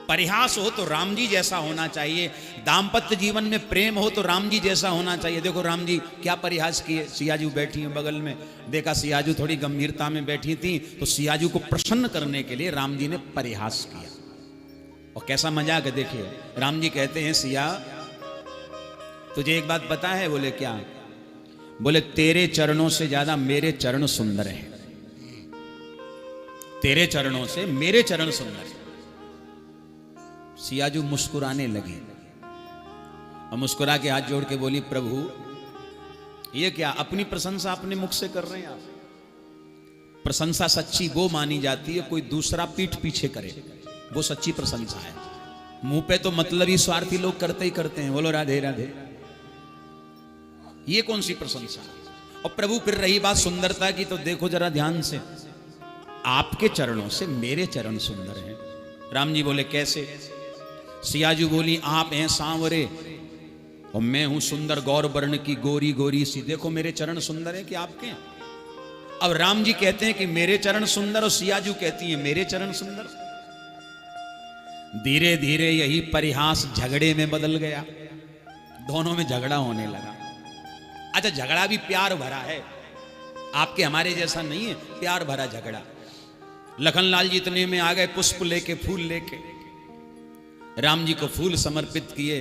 परिहास हो तो राम जी जैसा होना चाहिए, दाम्पत्य जीवन में प्रेम हो तो राम जी जैसा होना चाहिए। देखो राम जी क्या परिहास किए, सियाजू बैठी हैं बगल में, देखा सियाजू थोड़ी गंभीरता में बैठी थी, तो सियाजू को प्रसन्न करने के लिए राम जी ने परिहास किया। और कैसा मजाक है देखिए, राम जी कहते हैं सिया तुझे एक बात पता है? बोले क्या? बोले तेरे चरणों से ज्यादा मेरे चरण सुंदर हैं, तेरे चरणों से मेरे चरण सुंदर हैं। सियाजू मुस्कुराने लगी और मुस्कुरा के हाथ जोड़ के बोली प्रभु ये क्या, अपनी प्रशंसा अपने मुख से कर रहे हैं आप? प्रशंसा सच्ची वो मानी जाती है कोई दूसरा पीठ पीछे करे, वो सच्ची प्रशंसा है। मुंह पे तो मतलबी स्वार्थी लोग करते ही करते हैं, बोलो राधे राधे, ये कौन सी प्रशंसा? और प्रभु फिर रही बात सुंदरता की, तो देखो जरा ध्यान से, आपके चरणों से मेरे चरण सुंदर हैं। राम जी बोले कैसे? सियाजू बोली आप हैं सांवरे और मैं हूं सुंदर गौर वर्ण की गोरी गोरी सी, देखो मेरे चरण सुंदर हैं कि आपके? अब राम जी कहते हैं कि मेरे चरण सुंदर, और सियाजू कहती है मेरे चरण सुंदर। धीरे धीरे यही परिहास झगड़े में बदल गया, दोनों में झगड़ा होने लगा। अच्छा झगड़ा भी प्यार भरा है, आपके हमारे जैसा नहीं है, प्यार भरा झगड़ा। लखनलाल जी इतने में आ गए पुष्प लेके, फूल लेके, राम जी को फूल समर्पित किए।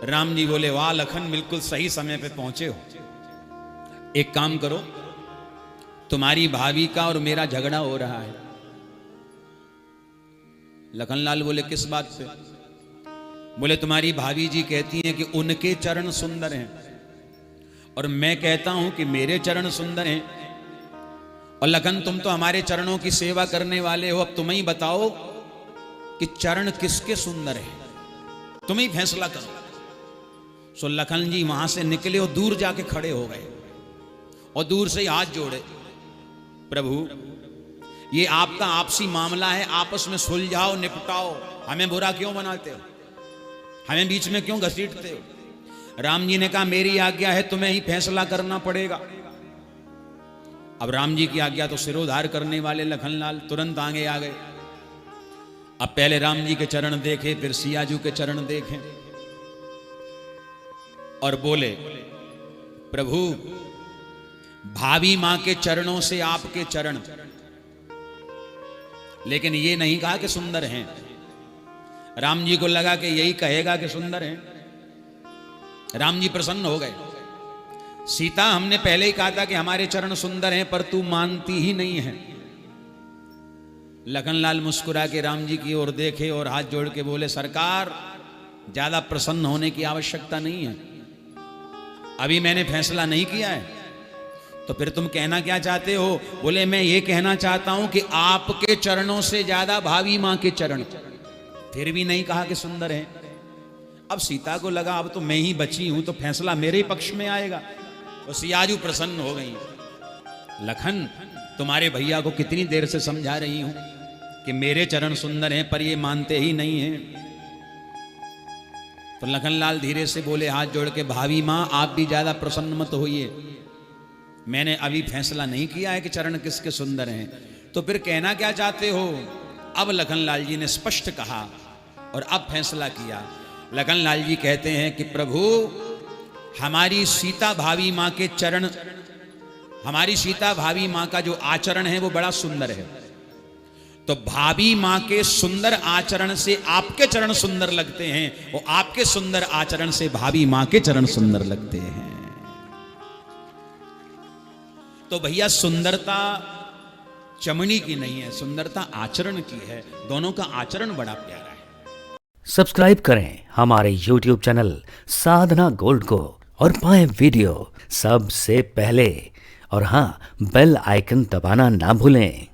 राम जी बोले वाह लखन, बिल्कुल सही समय पे पहुंचे हो। एक काम करो, तुम्हारी भाभी का और मेरा झगड़ा हो रहा है। लखनलाल बोले किस बात पे? बोले तुम्हारी भाभी जी कहती हैं कि उनके चरण सुंदर हैं और मैं कहता हूं कि मेरे चरण सुंदर हैं। और लखन तुम तो हमारे चरणों की सेवा करने वाले हो, अब तुम ही बताओ कि चरण किसके सुंदर हैं, तुम ही फैसला करो। सो लखन जी वहां से निकले और दूर जाके खड़े हो गए और दूर से ही हाथ जोड़े, प्रभु ये आपका आपसी मामला है, आपस में सुलझाओ निपटाओ, हमें बुरा क्यों बनाते हो, हमें बीच में क्यों घसीटते हो? राम जी ने कहा मेरी आज्ञा है, तुम्हें ही फैसला करना पड़ेगा। अब राम जी की आज्ञा तो सिरोधार करने वाले लखनलाल तुरंत आगे आ गए। अब पहले राम जी के चरण देखे, फिर सियाजू के चरण देखे और बोले प्रभु भाभी मां के चरणों से आपके चरण, लेकिन ये नहीं कहा कि सुंदर हैं। राम जी को लगा कि यही कहेगा कि सुंदर हैं। राम जी प्रसन्न हो गए। सीता हमने पहले ही कहा था कि हमारे चरण सुंदर हैं, पर तू मानती ही नहीं है। लखनलाल मुस्कुरा के राम जी की ओर देखे और हाथ जोड़ के बोले सरकार ज्यादा प्रसन्न होने की आवश्यकता नहीं है, अभी मैंने फैसला नहीं किया है। तो फिर तुम कहना क्या चाहते हो? बोले मैं ये कहना चाहता हूं कि आपके चरणों से ज्यादा भाभी मां के चरण। फिर भी नहीं कहा कि सुंदर है। अब सीता को लगा अब तो मैं ही बची हूं, तो फैसला मेरे पक्ष में आएगा। तो सियाजू प्रसन्न हो गई। लखन तुम्हारे भैया को कितनी देर से समझा रही हूं कि मेरे चरण सुंदर हैं, पर ये मानते ही नहीं हैं। तो लखनलाल धीरे से बोले हाथ जोड़ के, भाभी मां आप भी ज्यादा प्रसन्न मत होइए, मैंने अभी फैसला नहीं किया है कि चरण किसके सुंदर हैं। तो फिर कहना क्या चाहते हो? अब लखनलाल जी ने स्पष्ट कहा और अब फैसला किया। लखनलाल जी कहते हैं कि प्रभु हमारी सीता भाभी मां के चरण, हमारी सीता भाभी मां का जो आचरण है वो बड़ा सुंदर है, तो भाभी मां के सुंदर आचरण से आपके चरण सुंदर लगते हैं और आपके सुंदर आचरण से भाभी मां के चरण सुंदर लगते हैं। तो भैया सुंदरता चमड़ी की नहीं है, सुंदरता आचरण की है। दोनों का आचरण बड़ा प्यारा है। सब्सक्राइब करें हमारे YouTube चैनल साधना गोल्ड को और पाएं वीडियो सबसे पहले। और हाँ, बेल आइकन दबाना ना भूलें।